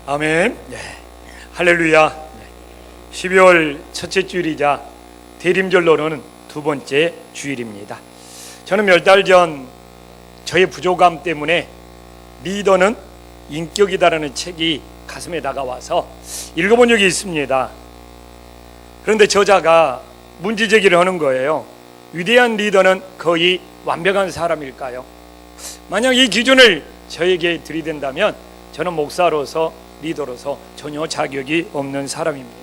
아멘. 네. 할렐루야. 12월 첫째 주일이자 대림절로는 두 번째 주일입니다. 저는 몇 달 전 저의 부족함 때문에 리더는 인격이다라는 책이 가슴에 다가와서 읽어본 적이 있습니다. 그런데 저자가 문제제기를 하는 거예요. 위대한 리더는 거의 완벽한 사람일까요? 만약 이 기준을 저에게 들이댄다면 저는 목사로서 리더로서 전혀 자격이 없는 사람입니다.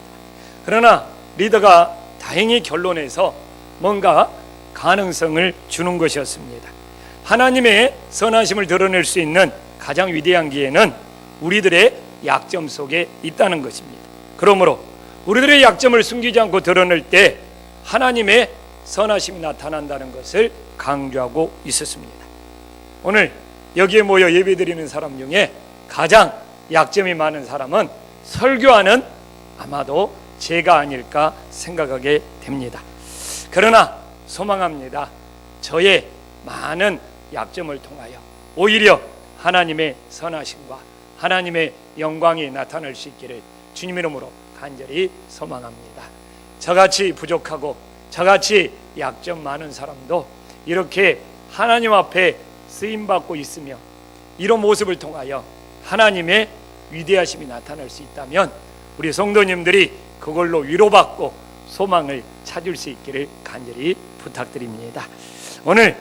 그러나 리더가 다행히 결론에서 뭔가 가능성을 주는 것이었습니다. 하나님의 선하심을 드러낼 수 있는 가장 위대한 기회는 우리들의 약점 속에 있다는 것입니다. 그러므로 우리들의 약점을 숨기지 않고 드러낼 때 하나님의 선하심이 나타난다는 것을 강조하고 있었습니다. 오늘 여기에 모여 예배드리는 사람 중에 가장 약점이 많은 사람은 설교하는 아마도 제가 아닐까 생각하게 됩니다. 그러나 소망합니다. 저의 많은 약점을 통하여 오히려 하나님의 선하심과 하나님의 영광이 나타날 수 있기를 주님 이름으로 간절히 소망합니다. 저같이 부족하고 저같이 약점 많은 사람도 이렇게 하나님 앞에 쓰임받고 있으며 이런 모습을 통하여 하나님의 위대하심이 나타날 수 있다면 우리 성도님들이 그걸로 위로받고 소망을 찾을 수 있기를 간절히 부탁드립니다. 오늘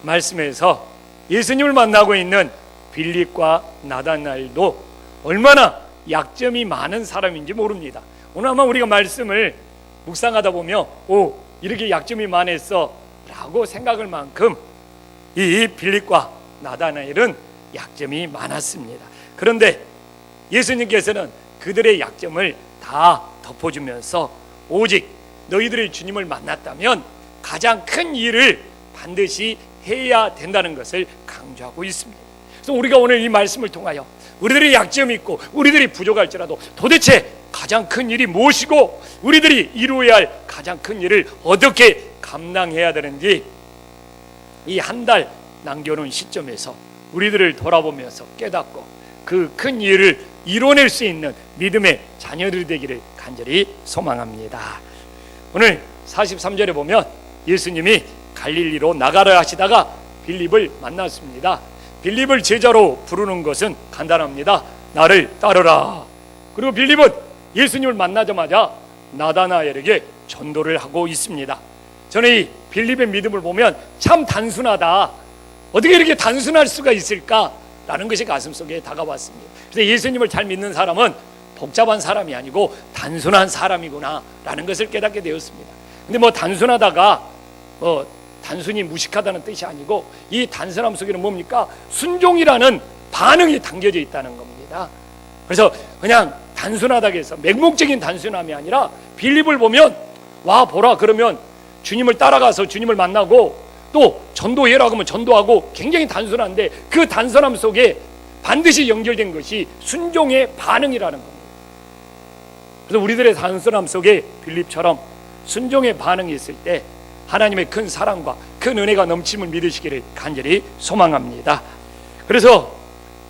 말씀에서 예수님을 만나고 있는 빌립과 나다나엘도 얼마나 약점이 많은 사람인지 모릅니다. 오늘 아마 우리가 말씀을 묵상하다 보면 이렇게 약점이 많았어 라고 생각할 만큼 이 빌립과 나다나엘은 약점이 많았습니다. 그런데 예수님께서는 그들의 약점을 다 덮어주면서 오직 너희들의 주님을 만났다면 가장 큰 일을 반드시 해야 된다는 것을 강조하고 있습니다. 그래서 우리가 오늘 이 말씀을 통하여 우리들의 약점이 있고 우리들이 부족할지라도 도대체 가장 큰 일이 무엇이고 우리들이 이루어야 할 가장 큰 일을 어떻게 감당해야 되는지 이 한 달 남겨놓은 시점에서 우리들을 돌아보면서 깨닫고 그 큰 일을 이뤄낼 수 있는 믿음의 자녀들 되기를 간절히 소망합니다. 오늘 43절에 보면 예수님이 갈릴리로 나가라 하시다가 빌립을 만났습니다. 빌립을 제자로 부르는 것은 간단합니다. 나를 따르라. 그리고 빌립은 예수님을 만나자마자 나다나엘에게 전도를 하고 있습니다. 저는 이 빌립의 믿음을 보면 참 단순하다. 어떻게 이렇게 단순할 수가 있을까라는 것이 가슴속에 다가왔습니다. 그래서 예수님을 잘 믿는 사람은 복잡한 사람이 아니고 단순한 사람이구나 라는 것을 깨닫게 되었습니다. 근데 단순하다가 단순히 무식하다는 뜻이 아니고 이 단순함 속에는 뭡니까? 순종이라는 반응이 담겨져 있다는 겁니다. 그래서 그냥 단순하다고 해서 맹목적인 단순함이 아니라 빌립을 보면 와 보라 그러면 주님을 따라가서 주님을 만나고 또 전도해라고 하면 전도하고 굉장히 단순한데 그 단순함 속에 반드시 연결된 것이 순종의 반응이라는 겁니다. 그래서 우리들의 단순함 속에 빌립처럼 순종의 반응이 있을 때 하나님의 큰 사랑과 큰 은혜가 넘침을 믿으시기를 간절히 소망합니다. 그래서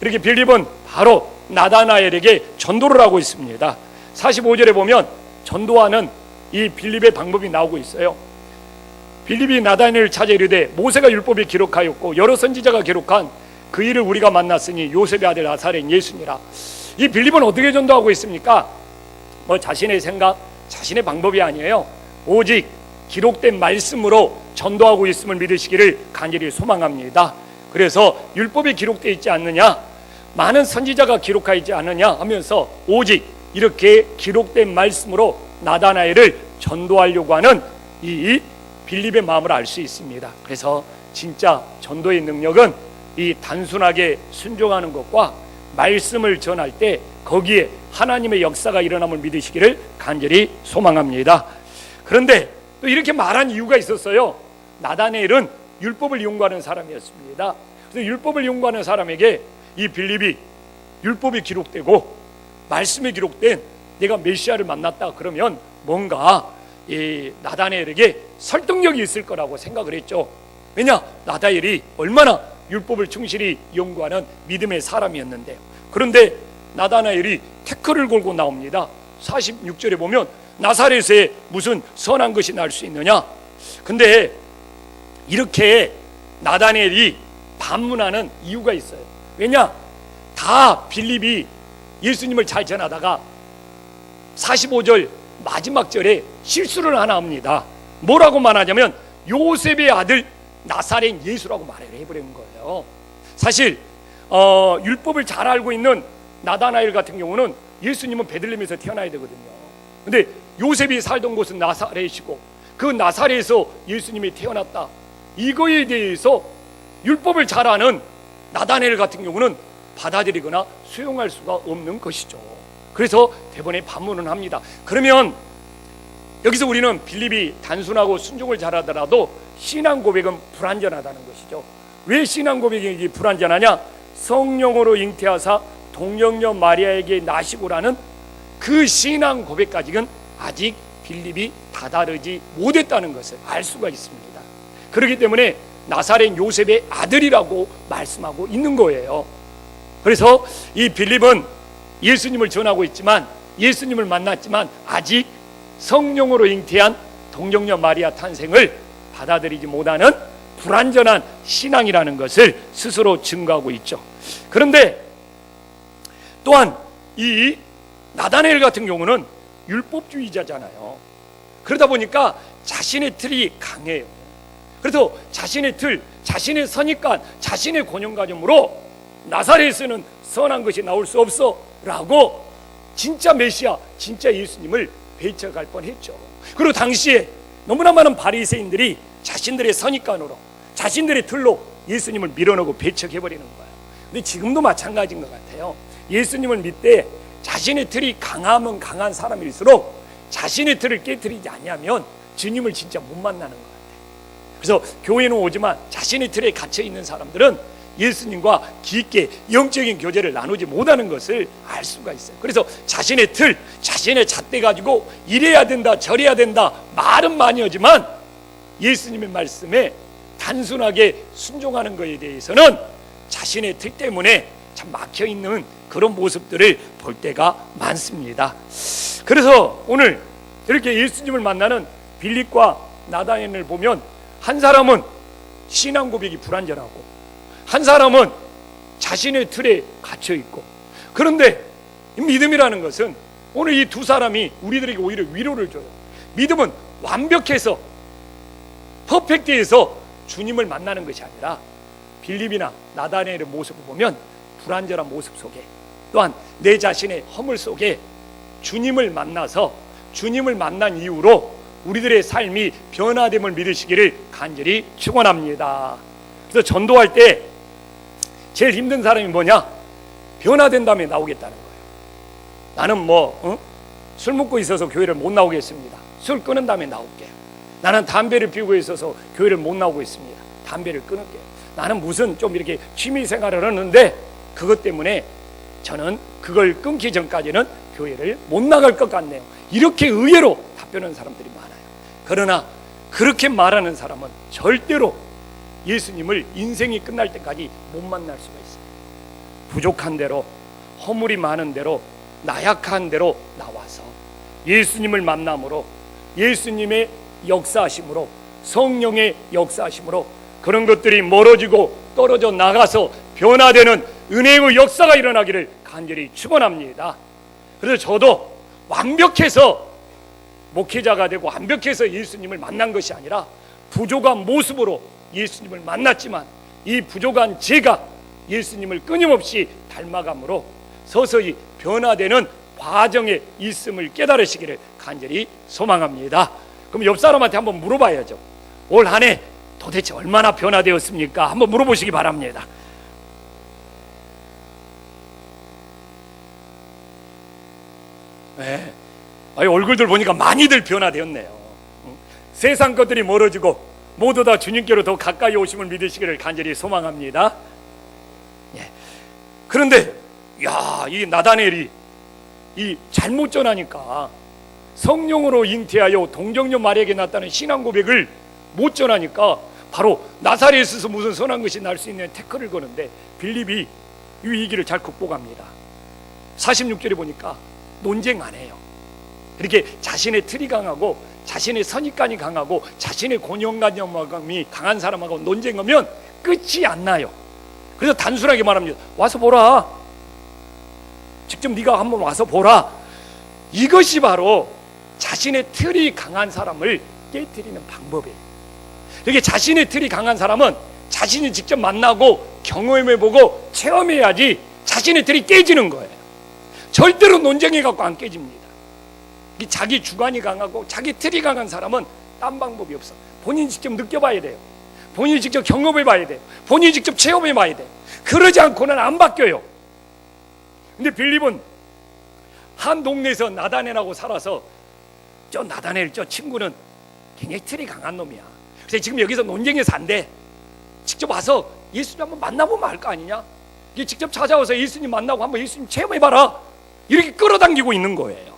이렇게 빌립은 바로 나다나엘에게 전도를 하고 있습니다. 45절에 보면 전도하는 이 빌립의 방법이 나오고 있어요. 빌립이 나다나엘을 찾아 이르되 모세가 율법에 기록하였고 여러 선지자가 기록한 그 일을 우리가 만났으니 요셉의 아들 나사렛 예수니라. 이 빌립은 어떻게 전도하고 있습니까? 자신의 생각, 자신의 방법이 아니에요. 오직 기록된 말씀으로 전도하고 있음을 믿으시기를 간절히 소망합니다. 그래서 율법에 기록되어 있지 않느냐, 많은 선지자가 기록하지 않느냐 하면서 오직 이렇게 기록된 말씀으로 나다나엘을 전도하려고 하는 이 빌립의 마음을 알 수 있습니다. 그래서 진짜 전도의 능력은 이 단순하게 순종하는 것과 말씀을 전할 때 거기에 하나님의 역사가 일어남을 믿으시기를 간절히 소망합니다. 그런데 또 이렇게 말한 이유가 있었어요. 나다나엘은 율법을 연구하는 사람이었습니다. 그래서 율법을 연구하는 사람에게 이 빌립이 율법이 기록되고 말씀에 기록된 내가 메시아를 만났다 그러면 뭔가 이 나다나엘에게 설득력이 있을 거라고 생각을 했죠. 왜냐? 나다나엘이 얼마나 율법을 충실히 연구하는 믿음의 사람이었는데요. 그런데 나다나엘이 태클을 걸고 나옵니다. 46절에 보면 나사렛에 무슨 선한 것이 날 수 있느냐. 근데 이렇게 나다나엘이 반문하는 이유가 있어요. 왜냐? 다 빌립이 예수님을 잘 전하다가 45절 마지막 절에 실수를 하나 합니다. 뭐라고 말하냐면 요셉의 아들 나사렛 예수라고 말을 해버린 거예요. 사실 율법을 잘 알고 있는 나다나엘 같은 경우는 예수님은 베들레헴에서 태어나야 되거든요. 근데 요셉이 살던 곳은 나사렛이고 그 나사렛에서 예수님이 태어났다, 이거에 대해서 율법을 잘 아는 나다나엘 같은 경우는 받아들이거나 수용할 수가 없는 것이죠. 그래서 대번에 반문을 합니다. 그러면 여기서 우리는 빌립이 단순하고 순종을 잘하더라도 신앙 고백은 불완전하다는 것이죠. 왜 신앙 고백이 불완전하냐? 성령으로 잉태하사 동정녀 마리아에게 나시고라는 그 신앙 고백까지는 아직 빌립이 다다르지 못했다는 것을 알 수가 있습니다. 그렇기 때문에 나사렛 요셉의 아들이라고 말씀하고 있는 거예요. 그래서 이 빌립은 예수님을 전하고 있지만, 예수님을 만났지만 아직 성령으로 잉태한 동정녀 마리아 탄생을 받아들이지 못하는 불완전한 신앙이라는 것을 스스로 증거하고 있죠. 그런데 또한 이 나다나엘 같은 경우는 율법주의자잖아요. 그러다 보니까 자신의 틀이 강해요. 그래서 자신의 틀, 자신의 선입관, 자신의 고정관념으로 나사렛에서는 선한 것이 나올 수 없어 라고 진짜 메시아, 진짜 예수님을 배척할 뻔했죠. 그리고 당시에 너무나 많은 바리새인들이 자신들의 선입관으로, 자신들의 틀로 예수님을 밀어넣고 배척해버리는 거예요. 근데 지금도 마찬가지인 것 같아요. 예수님을 믿되 자신의 틀이 강하면 강한 사람일수록 자신의 틀을 깨뜨리지 않으면 주님을 진짜 못 만나는 것 같아요. 그래서 교회는 오지만 자신의 틀에 갇혀있는 사람들은 예수님과 깊게 영적인 교제를 나누지 못하는 것을 알 수가 있어요. 그래서 자신의 틀, 자신의 잣대 가지고 이래야 된다, 저래야 된다 말은 많이 하지만 예수님의 말씀에 단순하게 순종하는 것에 대해서는 자신의 틀 때문에 참 막혀있는 그런 모습들을 볼 때가 많습니다. 그래서 오늘 이렇게 예수님을 만나는 빌립과 나다나엘을 보면 한 사람은 신앙 고백이 불완전하고 한 사람은 자신의 틀에 갇혀있고, 그런데 믿음이라는 것은 오늘 이 두 사람이 우리들에게 오히려 위로를 줘요. 믿음은 완벽해서 퍼펙트해서 주님을 만나는 것이 아니라 빌립이나 나다나엘의 모습을 보면 불완전한 모습 속에, 또한 내 자신의 허물 속에 주님을 만나서 주님을 만난 이후로 우리들의 삶이 변화됨을 믿으시기를 간절히 축원합니다. 그래서 전도할 때 제일 힘든 사람이 뭐냐? 변화된 다음에 나오겠다는 거예요. 나는 술 먹고 있어서 교회를 못 나오겠습니다. 술 끊은 다음에 나올게요. 나는 담배를 피우고 있어서 교회를 못 나오고 있습니다. 담배를 끊을게요. 나는 무슨 좀 이렇게 취미 생활을 하는데 그것 때문에 저는 그걸 끊기 전까지는 교회를 못 나갈 것 같네요. 이렇게 의외로 답변하는 사람들이 많아요. 그러나 그렇게 말하는 사람은 절대로 예수님을 인생이 끝날 때까지 못 만날 수가 있어요. 부족한 대로, 허물이 많은 대로, 나약한 대로 나와서 예수님을 만남으로, 예수님의 역사하심으로, 성령의 역사하심으로 그런 것들이 멀어지고 떨어져 나가서 변화되는 은혜의 역사가 일어나기를 간절히 축원합니다. 그래서 저도 완벽해서 목회자가 되고 완벽해서 예수님을 만난 것이 아니라 부족한 모습으로 예수님을 만났지만 이 부족한 제가 예수님을 끊임없이 닮아감으로 서서히 변화되는 과정에 있음을 깨달으시기를 간절히 소망합니다. 그럼 옆 사람한테 한번 물어봐야죠. 올 한 해 도대체 얼마나 변화되었습니까? 한번 물어보시기 바랍니다. 네. 얼굴들 보니까 많이들 변화되었네요. 세상 것들이 멀어지고 모두 다 주님께로 더 가까이 오심을 믿으시기를 간절히 소망합니다. 예. 그런데 이 나다나엘이 이 잘못 전하니까, 성령으로 잉태하여 동정녀 마리아에게 났다는 신앙 고백을 못 전하니까 바로 나사렛에서 무슨 선한 것이 날 수 있는 태클을 거는데 빌립이 이 위기를 잘 극복합니다. 46절에 보니까 논쟁 안 해요. 이렇게 자신의 틀이 강하고 자신의 선입관이 강하고 자신의 고정관념이 강한 사람하고 논쟁하면 끝이 안 나요. 그래서 단순하게 말합니다. 와서 보라. 직접 네가 한번 와서 보라. 이것이 바로 자신의 틀이 강한 사람을 깨뜨리는 방법이에요. 이렇게 자신의 틀이 강한 사람은 자신이 직접 만나고 경험해보고 체험해야지 자신의 틀이 깨지는 거예요. 절대로 논쟁해갖고 안 깨집니다. 자기 주관이 강하고 자기 틀이 강한 사람은 딴 방법이 없어. 본인이 직접 느껴봐야 돼요. 본인이 직접 경험해봐야 돼요. 본인이 직접 체험해봐야 돼요. 그러지 않고는 안 바뀌어요. 근데 빌립은 한 동네에서 나다넬하고 살아서 저 나다넬 저 친구는 굉장히 틀이 강한 놈이야. 그래서 지금 여기서 논쟁해서 안 돼. 직접 와서 예수님 한번 만나보면 알 거 아니냐. 직접 찾아와서 예수님 만나고 한번 예수님 체험해봐라. 이렇게 끌어당기고 있는 거예요.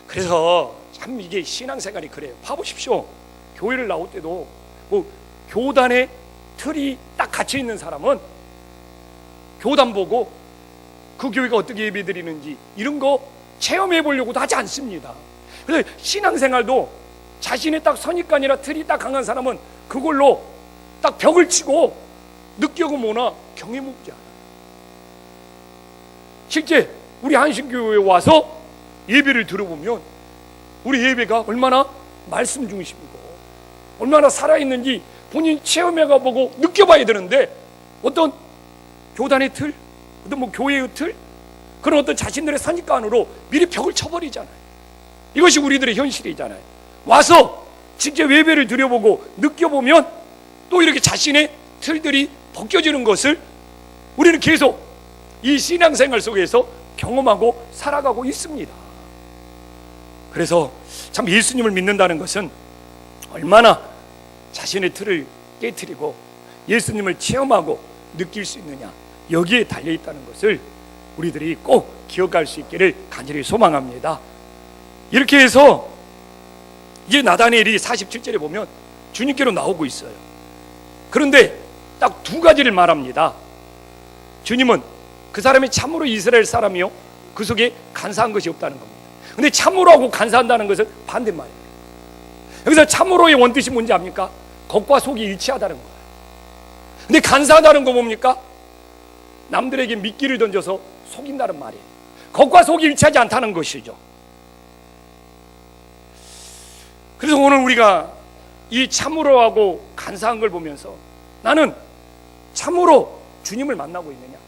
그래서 참 이게 신앙생활이 그래요. 봐보십시오. 교회를 나올 때도 뭐 교단의 틀이 딱 갇혀 있는 사람은 교단 보고 그 교회가 어떻게 예배드리는지 이런 거 체험해 보려고도 하지 않습니다. 그래서 신앙생활도 자신의 딱 선입관이나 틀이 딱 강한 사람은 그걸로 딱 벽을 치고 느껴보거나 경험해보지 않아요. 실제 우리 한신교회에 와서 예배를 들어보면 우리 예배가 얼마나 말씀 중심이고 얼마나 살아있는지 본인이 체험해가 보고 느껴봐야 되는데 어떤 교단의 틀, 어떤 뭐 교회의 틀, 그런 어떤 자신들의 선입관으로 미리 벽을 쳐버리잖아요. 이것이 우리들의 현실이잖아요. 와서 직접 예배를 드려보고 느껴보면 또 이렇게 자신의 틀들이 벗겨지는 것을 우리는 계속 이 신앙생활 속에서 경험하고 살아가고 있습니다. 그래서 참 예수님을 믿는다는 것은 얼마나 자신의 틀을 깨트리고 예수님을 체험하고 느낄 수 있느냐, 여기에 달려있다는 것을 우리들이 꼭 기억할 수 있기를 간절히 소망합니다. 이렇게 해서 이제 나다넬이 47절에 보면 주님께로 나오고 있어요. 그런데 딱 두 가지를 말합니다. 주님은 그 사람이 참으로 이스라엘 사람이요 그 속에 간사한 것이 없다는 겁니다. 근데 참으로 하고 간사한다는 것은 반대말이에요. 여기서 참으로의 원뜻이 뭔지 압니까? 겉과 속이 일치하다는 거예요. 근데 간사하다는 거 뭡니까? 남들에게 미끼를 던져서 속인다는 말이에요. 겉과 속이 일치하지 않다는 것이죠. 그래서 오늘 우리가 이 참으로 하고 간사한 걸 보면서 나는 참으로 주님을 만나고 있느냐,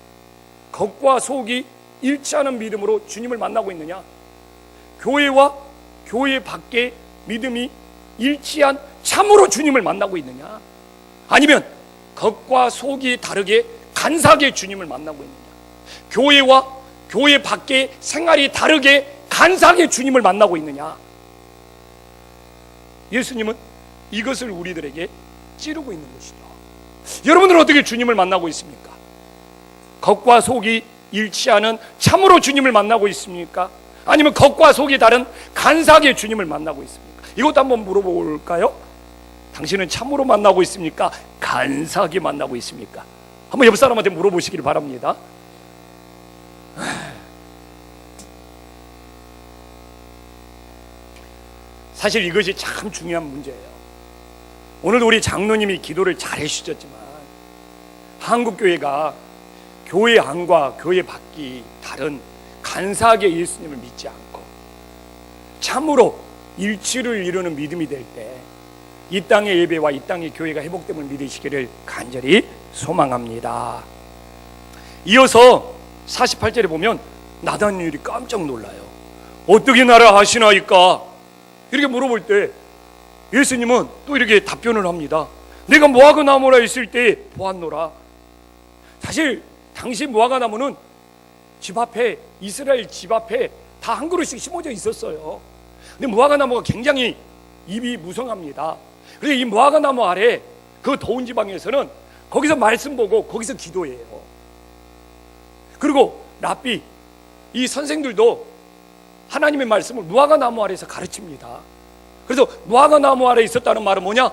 겉과 속이 일치하는 믿음으로 주님을 만나고 있느냐, 교회와 교회 밖의 믿음이 일치한 참으로 주님을 만나고 있느냐, 아니면 겉과 속이 다르게 간사하게 주님을 만나고 있느냐, 교회와 교회 밖의 생활이 다르게 간사하게 주님을 만나고 있느냐. 예수님은 이것을 우리들에게 찌르고 있는 것이죠. 여러분들은 어떻게 주님을 만나고 있습니까? 겉과 속이 일치하는 참으로 주님을 만나고 있습니까? 아니면 겉과 속이 다른 간사하게 주님을 만나고 있습니까? 이것도 한번 물어볼까요? 당신은 참으로 만나고 있습니까? 간사하게 만나고 있습니까? 한번 옆 사람한테 물어보시길 바랍니다. 사실 이것이 참 중요한 문제예요. 오늘도 우리 장로님이 기도를 잘 해주셨지만 한국교회가 교회 안과 교회 밖이 다른 간사하게 예수님을 믿지 않고 참으로 일치를 이루는 믿음이 될 때 이 땅의 예배와 이 땅의 교회가 회복됨을 믿으시기를 간절히 소망합니다. 이어서 48절에 보면 나다넬이 깜짝 놀라요. 어떻게 나라 하시나이까? 이렇게 물어볼 때 예수님은 또 이렇게 답변을 합니다. 내가 무화과 나무라 있을 때 보았노라. 사실 당시 무화과 나무는 집 앞에, 이스라엘 집 앞에 다 한 그루씩 심어져 있었어요. 근데 무화과 나무가 굉장히 잎이 무성합니다. 그래서 이 무화과 나무 아래 그 더운 지방에서는 거기서 말씀 보고 거기서 기도해요. 그리고 랍비, 이 선생들도 하나님의 말씀을 무화과 나무 아래에서 가르칩니다. 그래서 무화과 나무 아래에 있었다는 말은 뭐냐?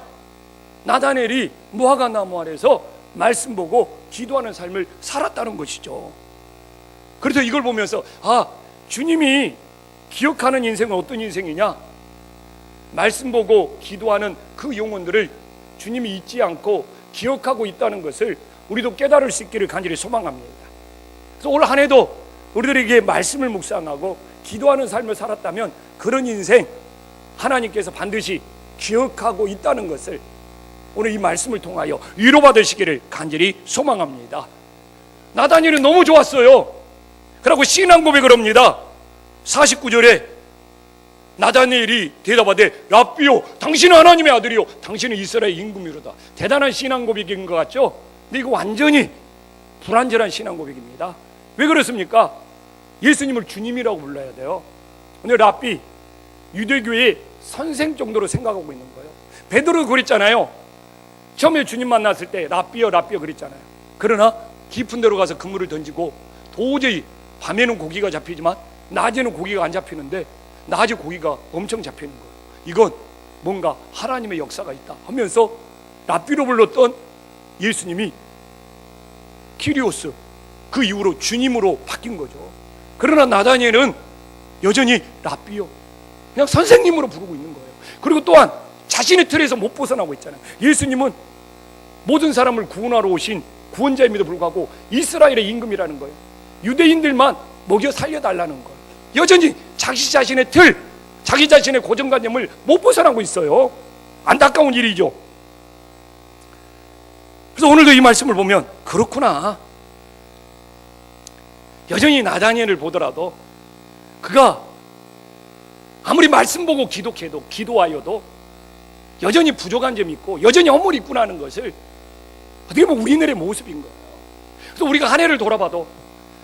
나다넬이 무화과 나무 아래에서 말씀 보고 기도하는 삶을 살았다는 것이죠. 그래서 이걸 보면서 주님이 기억하는 인생은 어떤 인생이냐? 말씀 보고 기도하는 그 영혼들을 주님이 잊지 않고 기억하고 있다는 것을 우리도 깨달을 수 있기를 간절히 소망합니다. 그래서 올 한 해도 우리들에게 말씀을 묵상하고 기도하는 삶을 살았다면 그런 인생 하나님께서 반드시 기억하고 있다는 것을 오늘 이 말씀을 통하여 위로받으시기를 간절히 소망합니다. 나다니엘은 너무 좋았어요. 그러고 신앙 고백을 합니다. 49절에 나다니엘이 대답하되 랍비요 당신은 하나님의 아들이요 당신은 이스라엘 임금이로다. 대단한 신앙 고백인 것 같죠? 근데 이거 완전히 불완전한 신앙 고백입니다. 왜 그렇습니까? 예수님을 주님이라고 불러야 돼요. 오늘 랍비 유대교의 선생 정도로 생각하고 있는 거예요. 베드로도 그랬잖아요. 처음에 주님 만났을 때 랍비요 랍비요 그랬잖아요. 그러나 깊은 데로 가서 그물을 던지고 도저히 밤에는 고기가 잡히지만 낮에는 고기가 안 잡히는데 낮에 고기가 엄청 잡히는 거예요. 이건 뭔가 하나님의 역사가 있다 하면서 랍비로 불렀던 예수님이 키리오스, 그 이후로 주님으로 바뀐 거죠. 그러나 나다니엘은 여전히 랍비요 그냥 선생님으로 부르고 있는 거예요. 그리고 또한 자신의 틀에서 못 벗어나고 있잖아요. 예수님은 모든 사람을 구원하러 오신 구원자임에도 불구하고 이스라엘의 임금이라는 거예요. 유대인들만 먹여 살려달라는 거예요. 여전히 자기 자신의 틀, 자기 자신의 고정관념을 못 벗어나고 있어요. 안타까운 일이죠. 그래서 오늘도 이 말씀을 보면 그렇구나. 여전히 나다니엘을 보더라도 그가 아무리 말씀 보고 기도하여도 여전히 부족한 점이 있고 여전히 허물이 있구나 하는 것을 어떻게 보면 우리들의 모습인 거예요. 그래서 우리가 한 해를 돌아봐도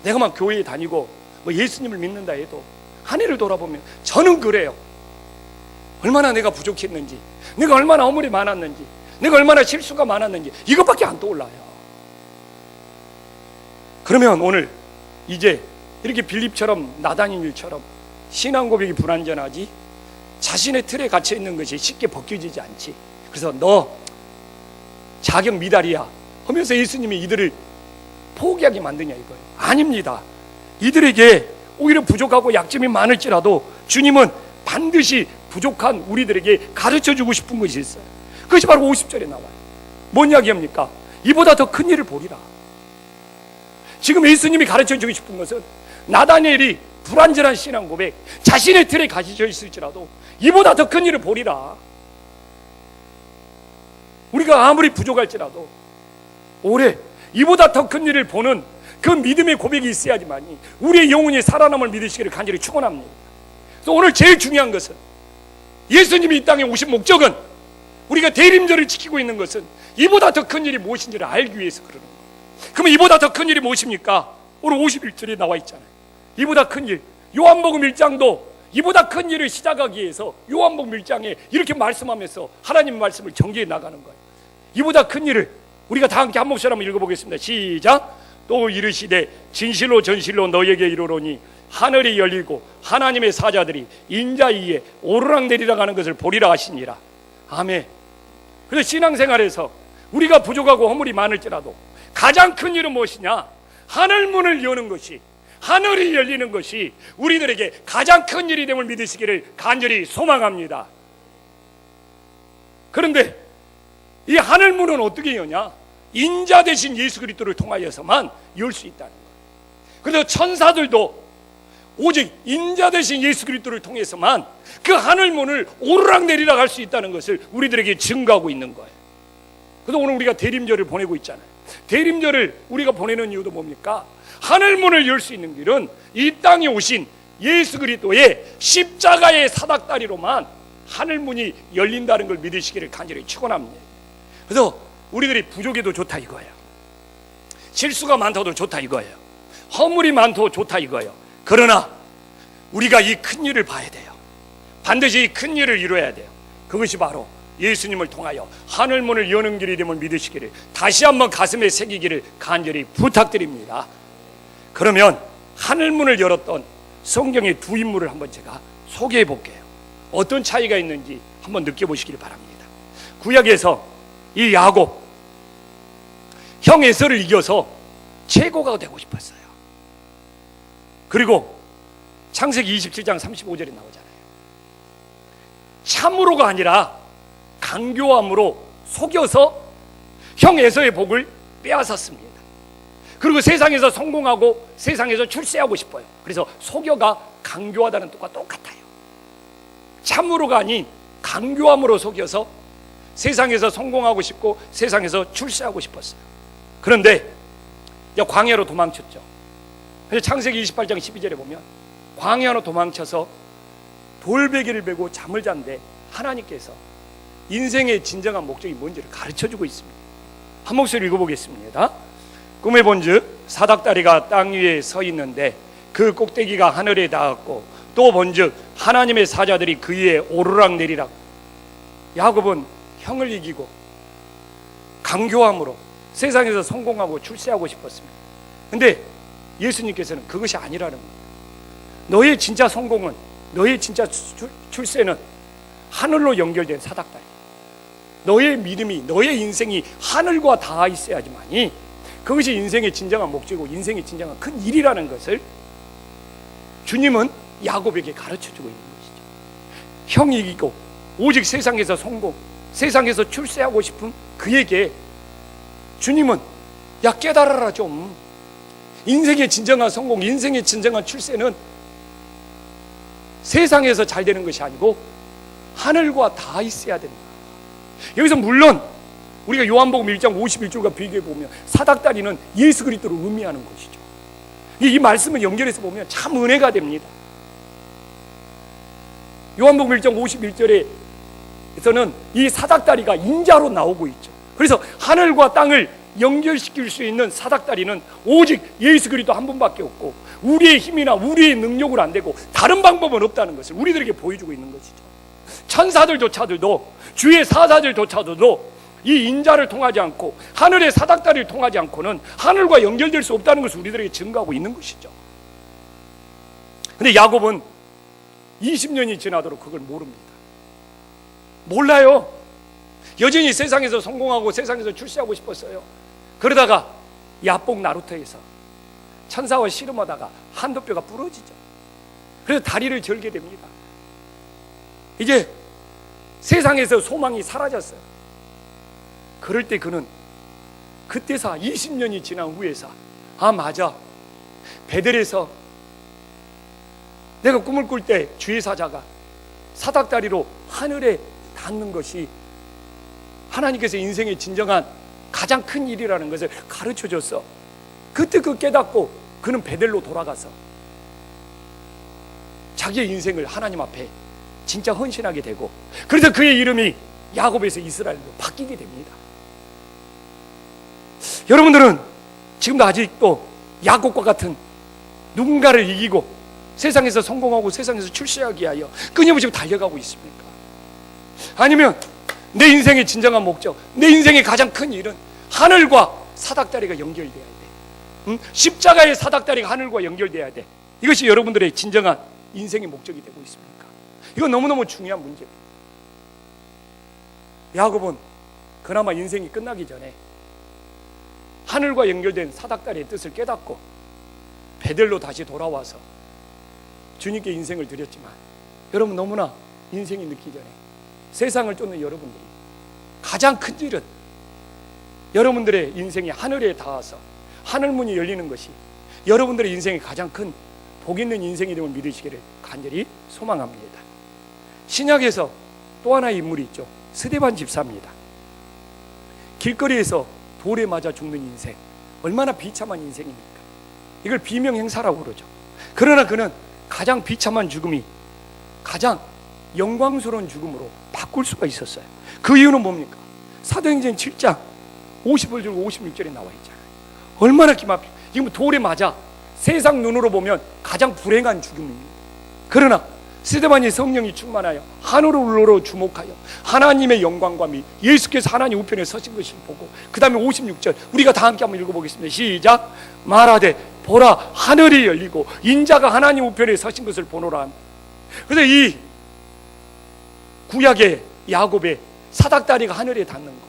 내가 막 교회에 다니고 예수님을 믿는다 해도 한 해를 돌아보면 저는 그래요. 얼마나 내가 부족했는지, 내가 얼마나 허물이 많았는지, 내가 얼마나 실수가 많았는지 이것밖에 안 떠올라요. 그러면 오늘 이제 이렇게 빌립처럼 나다니엘처럼 신앙 고백이 불완전하지 자신의 틀에 갇혀 있는 것이 쉽게 벗겨지지 않지. 그래서 너 자격 미달이야 하면서 예수님이 이들을 포기하게 만드냐 이거예요. 아닙니다. 이들에게 오히려 부족하고 약점이 많을지라도 주님은 반드시 부족한 우리들에게 가르쳐주고 싶은 것이 있어요. 그것이 바로 50절에 나와요. 뭔 이야기합니까? 이보다 더 큰 일을 보리라. 지금 예수님이 가르쳐주고 싶은 것은 나다니엘이 불완전한 신앙 고백, 자신의 틀에 갇혀 있을지라도 이보다 더 큰 일을 보리라. 우리가 아무리 부족할지라도 올해 이보다 더 큰 일을 보는 그 믿음의 고백이 있어야지만이 우리의 영혼이 살아남을 믿으시기를 간절히 축원합니다. 그래서 오늘 제일 중요한 것은 예수님이 이 땅에 오신 목적은 우리가 대림절을 지키고 있는 것은 이보다 더 큰 일이 무엇인지를 알기 위해서 그러는 거예요. 그러면 이보다 더 큰 일이 무엇입니까? 오늘 51절에 나와 있잖아요. 이보다 큰 일, 요한복음 1장도 이보다 큰 일을 시작하기 위해서 요한복음 1장에 이렇게 말씀하면서 하나님 말씀을 전개해 나가는 거예요. 이보다 큰 일을 우리가 다 함께 한 목소리 한번 읽어보겠습니다. 시작. 또 이르시되 진실로 전실로 너에게 이르노니 하늘이 열리고 하나님의 사자들이 인자 위에 오르락내리락 하는 것을 보리라 하시니라. 아멘. 그래서 신앙생활에서 우리가 부족하고 허물이 많을지라도 가장 큰 일은 무엇이냐? 하늘문을 여는 것이, 하늘이 열리는 것이 우리들에게 가장 큰 일이 됨을 믿으시기를 간절히 소망합니다. 그런데 이 하늘문은 어떻게 여냐? 인자 되신 예수 그리스도를 통하여서만 열 수 있다는 거예요. 그래서 천사들도 오직 인자 되신 예수 그리스도를 통해서만 그 하늘문을 오르락내리락 할 수 있다는 것을 우리들에게 증거하고 있는 거예요. 그래서 오늘 우리가 대림절을 보내고 있잖아요. 대림절을 우리가 보내는 이유도 뭡니까? 하늘문을 열 수 있는 길은 이 땅에 오신 예수 그리스도의 십자가의 사닥다리로만 하늘문이 열린다는 걸 믿으시기를 간절히 축원합니다. 그래서 우리들이 부족해도 좋다 이거예요. 실수가 많다도 좋다 이거예요. 허물이 많다도 좋다 이거예요. 그러나 우리가 이 큰 일을 봐야 돼요. 반드시 이 큰 일을 이루어야 돼요. 그것이 바로 예수님을 통하여 하늘문을 여는 길이 됨을 믿으시기를 다시 한번 가슴에 새기기를 간절히 부탁드립니다. 그러면 하늘문을 열었던 성경의 두 인물을 한번 제가 소개해 볼게요. 어떤 차이가 있는지 한번 느껴보시길 바랍니다. 구약에서 이 야곱, 형 에서를 이겨서 최고가 되고 싶었어요. 그리고 창세기 27장 35절에 나오잖아요. 참으로가 아니라 강교함으로 속여서 형 에서의 복을 빼앗았습니다. 그리고 세상에서 성공하고 세상에서 출세하고 싶어요. 그래서 속여가 강교하다는 뜻과 똑같아요. 참으로가 아닌 강교함으로 속여서 세상에서 성공하고 싶고 세상에서 출세하고 싶었어요. 그런데 광야로 도망쳤죠. 그래서 창세기 28장 12절에 보면 광야로 도망쳐서 돌베개를 베고 잠을 잔데 하나님께서 인생의 진정한 목적이 뭔지를 가르쳐주고 있습니다. 한 목소리 읽어보겠습니다. 꿈에 본즉 사닥다리가 땅 위에 서 있는데 그 꼭대기가 하늘에 닿았고 또 본즉 하나님의 사자들이 그 위에 오르락 내리락. 야곱은 형을 이기고 강교함으로 세상에서 성공하고 출세하고 싶었습니다. 근데 예수님께서는 그것이 아니라는 겁니다. 너의 진짜 성공은, 너의 진짜 출세는 하늘로 연결된 사닥다리, 너의 믿음이, 너의 인생이 하늘과 닿아 있어야지만이 그것이 인생의 진정한 목적이고 인생의 진정한 큰 일이라는 것을 주님은 야곱에게 가르쳐주고 있는 것이죠. 형이 이기고 오직 세상에서 성공, 세상에서 출세하고 싶은 그에게 주님은 야 깨달아라 좀. 인생의 진정한 성공, 인생의 진정한 출세는 세상에서 잘 되는 것이 아니고 하늘과 닿아 있어야 된다. 여기서 물론 우리가 요한복음 1장 51절과 비교해 보면 사닥다리는 예수 그리스도를 의미하는 것이죠. 이 말씀을 연결해서 보면 참 은혜가 됩니다. 요한복음 1장 51절에서는 이 사닥다리가 인자로 나오고 있죠. 그래서 하늘과 땅을 연결시킬 수 있는 사닥다리는 오직 예수 그리스도 한 분밖에 없고 우리의 힘이나 우리의 능력으로 안 되고 다른 방법은 없다는 것을 우리들에게 보여주고 있는 것이죠. 천사들조차도, 주의 사사들조차도 이 인자를 통하지 않고 하늘의 사닥다리를 통하지 않고는 하늘과 연결될 수 없다는 것을 우리들에게 증거하고 있는 것이죠. 근데 야곱은 20년이 지나도록 그걸 모릅니다. 몰라요. 여전히 세상에서 성공하고 세상에서 출세하고 싶었어요. 그러다가 야복 나루터에서 천사와 씨름하다가 한도 뼈가 부러지죠. 그래서 다리를 절게 됩니다. 이제 세상에서 소망이 사라졌어요. 그럴 때 그는 그때서 20년이 지난 후에서 아 맞아, 베델에서 내가 꿈을 꿀 때 주의 사자가 사닥다리로 하늘에 닿는 것이 하나님께서 인생의 진정한 가장 큰 일이라는 것을 가르쳐줬어. 그때 그 깨닫고 그는 베델로 돌아가서 자기의 인생을 하나님 앞에 진짜 헌신하게 되고, 그래서 그의 이름이 야곱에서 이스라엘로 바뀌게 됩니다. 여러분들은 지금도 아직도 야곱과 같은 누군가를 이기고 세상에서 성공하고 세상에서 출세하기 위하여 끊임없이 달려가고 있습니까? 아니면 내 인생의 진정한 목적, 내 인생의 가장 큰 일은 하늘과 사닥다리가 연결돼야 돼. 십자가의 사닥다리가 하늘과 연결돼야 돼. 이것이 여러분들의 진정한 인생의 목적이 되고 있습니까? 이건 너무너무 중요한 문제입니다. 야곱은 그나마 인생이 끝나기 전에 하늘과 연결된 사닥다리의 뜻을 깨닫고 베델로 다시 돌아와서 주님께 인생을 드렸지만, 여러분 너무나 인생이 늦기 전에 세상을 쫓는 여러분들이 가장 큰 일은 여러분들의 인생이 하늘에 닿아서 하늘문이 열리는 것이 여러분들의 인생의 가장 큰 복 있는 인생이 됨을 믿으시기를 간절히 소망합니다. 신약에서 또 하나의 인물이 있죠. 스데반 집사입니다. 길거리에서 돌에 맞아 죽는 인생, 얼마나 비참한 인생입니까? 이걸 비명행사라고 그러죠. 그러나 그는 가장 비참한 죽음이 가장 영광스러운 죽음으로 바꿀 수가 있었어요. 그 이유는 뭡니까? 사도행전 7장 50을 들고 56절에 나와 있잖아요. 얼마나 기막혀. 지금 돌에 맞아 세상 눈으로 보면 가장 불행한 죽음입니다. 그러나 스데반이 성령이 충만하여 하늘로 주목하여 하나님의 영광과 미 예수께서 하나님 우편에 서신 것을 보고, 그 다음에 56절 우리가 다 함께 한번 읽어보겠습니다. 시작. 말하되 보라 하늘이 열리고 인자가 하나님 우편에 서신 것을 보노라. 그래서 이 구약의 야곱의 사닥다리가 하늘에 닿는 것,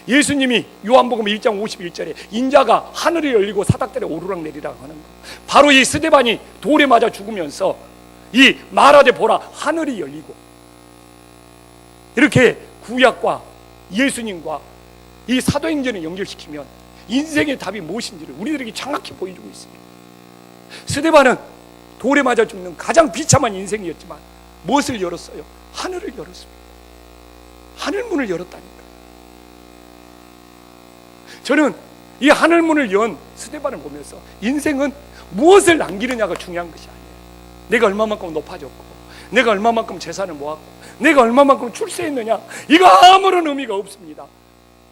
예수님이 요한복음 1장 51절에 인자가 하늘이 열리고 사닥들에 오르락 내리락 하는 거, 바로 이 스데반이 돌에 맞아 죽으면서 이 말하되 보라 하늘이 열리고, 이렇게 구약과 예수님과 이 사도행전을 연결시키면 인생의 답이 무엇인지를 우리들에게 정확히 보여주고 있습니다. 스데반은 돌에 맞아 죽는 가장 비참한 인생이었지만 무엇을 열었어요? 하늘을 열었습니다. 하늘문을 열었다니까. 저는 이 하늘문을 연 스데반을 보면서 인생은 무엇을 남기느냐가 중요한 것이 아니에요. 내가 얼마만큼 높아졌고, 내가 얼마만큼 재산을 모았고, 내가 얼마만큼 출세했느냐, 이거 아무런 의미가 없습니다.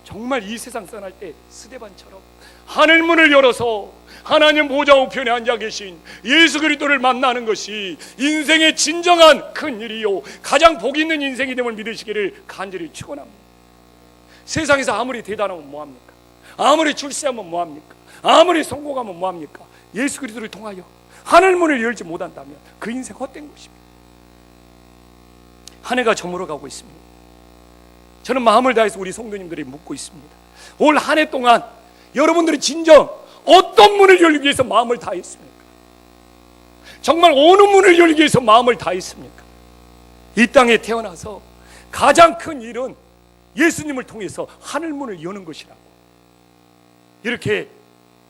정말 이 세상 떠날 때 스데반처럼 하늘문을 열어서 하나님 보좌 우편에 앉아 계신 예수 그리스도를 만나는 것이 인생의 진정한 큰 일이요, 가장 복 있는 인생이 됨을 믿으시기를 간절히 축원합니다. 세상에서 아무리 대단하면 뭐합니까? 아무리 출세하면 뭐합니까? 아무리 성공하면 뭐합니까? 예수 그리스도를 통하여 하늘문을 열지 못한다면 그 인생 헛된 것입니다. 한 해가 저물어가고 있습니다. 저는 마음을 다해서 우리 성도님들이 묻고 있습니다. 올 한 해 동안 여러분들이 진정 어떤 문을 열기 위해서 마음을 다했습니까? 정말 어느 문을 열기 위해서 마음을 다했습니까? 이 땅에 태어나서 가장 큰 일은 예수님을 통해서 하늘문을 여는 것이라고, 이렇게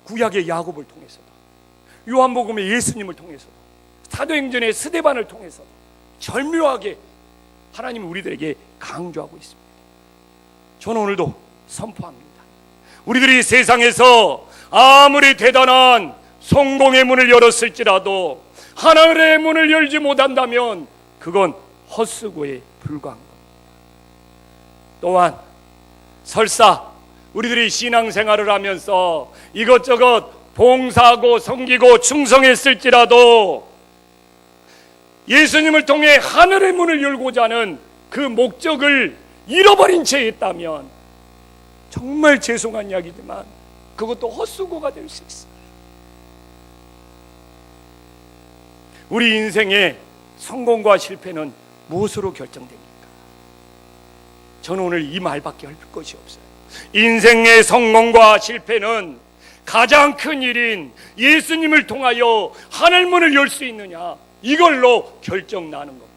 구약의 야곱을 통해서도, 요한복음의 예수님을 통해서도, 사도행전의 스데반을 통해서도 절묘하게 하나님이 우리들에게 강조하고 있습니다. 저는 오늘도 선포합니다. 우리들이 세상에서 아무리 대단한 성공의 문을 열었을지라도 하늘의 문을 열지 못한다면 그건 헛수고에 불과한 겁니다. 또한 설사 우리들이 신앙생활을 하면서 이것저것 봉사하고 섬기고 충성했을지라도 예수님을 통해 하늘의 문을 열고자 하는 그 목적을 잃어버린 채 있다면 정말 죄송한 이야기지만 그것도 헛수고가 될 수 있어요. 우리 인생의 성공과 실패는 무엇으로 결정됩니까? 저는 오늘 이 말밖에 할 것이 없어요. 인생의 성공과 실패는 가장 큰 일인 예수님을 통하여 하늘문을 열 수 있느냐, 이걸로 결정나는 겁니다.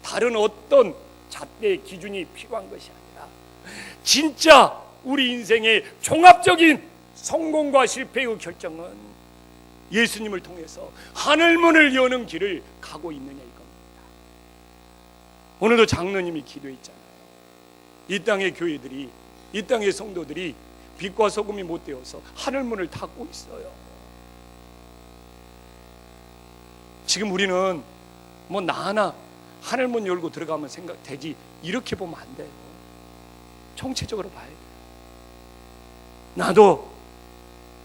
다른 어떤 잣대 기준이 필요한 것이 아니라 진짜 우리 인생의 종합적인 성공과 실패의 결정은 예수님을 통해서 하늘문을 여는 길을 가고 있느냐 이겁니다. 오늘도 장로님이 기도했잖아요. 이 땅의 교회들이, 이 땅의 성도들이 빛과 소금이 못 되어서 하늘문을 닫고 있어요. 지금 우리는 뭐 나 하나 하늘문 열고 들어가면 생각되지, 이렇게 보면 안 돼요. 총체적으로 봐야 돼요. 나도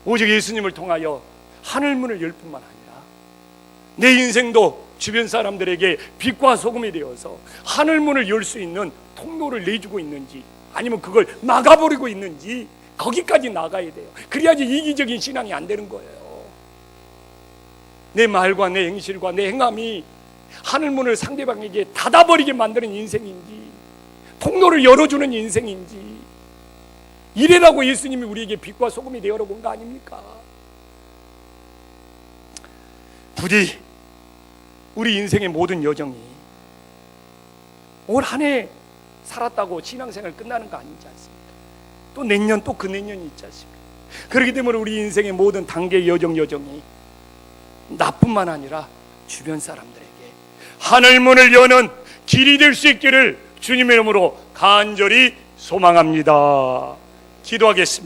오직 예수님을 통하여 하늘문을 열 뿐만 아니라 내 인생도 주변 사람들에게 빛과 소금이 되어서 하늘문을 열 수 있는 통로를 내주고 있는지, 아니면 그걸 막아버리고 있는지, 거기까지 나가야 돼요. 그래야지 이기적인 신앙이 안 되는 거예요. 내 말과 내 행실과 내 행함이 하늘문을 상대방에게 닫아버리게 만드는 인생인지, 통로를 열어주는 인생인지, 이래라고 예수님이 우리에게 빛과 소금이 되어라고 온 거 아닙니까? 부디 우리 인생의 모든 여정이 올 한 해 살았다고 신앙생활 끝나는 거 아니지 않습니까? 또 내년, 또 그 내년이 있지 않습니까? 그렇기 때문에 우리 인생의 모든 단계 여정이 나뿐만 아니라 주변 사람들에게 하늘문을 여는 길이 될 수 있기를 주님의 이름으로 간절히 소망합니다. 기도하겠습니다.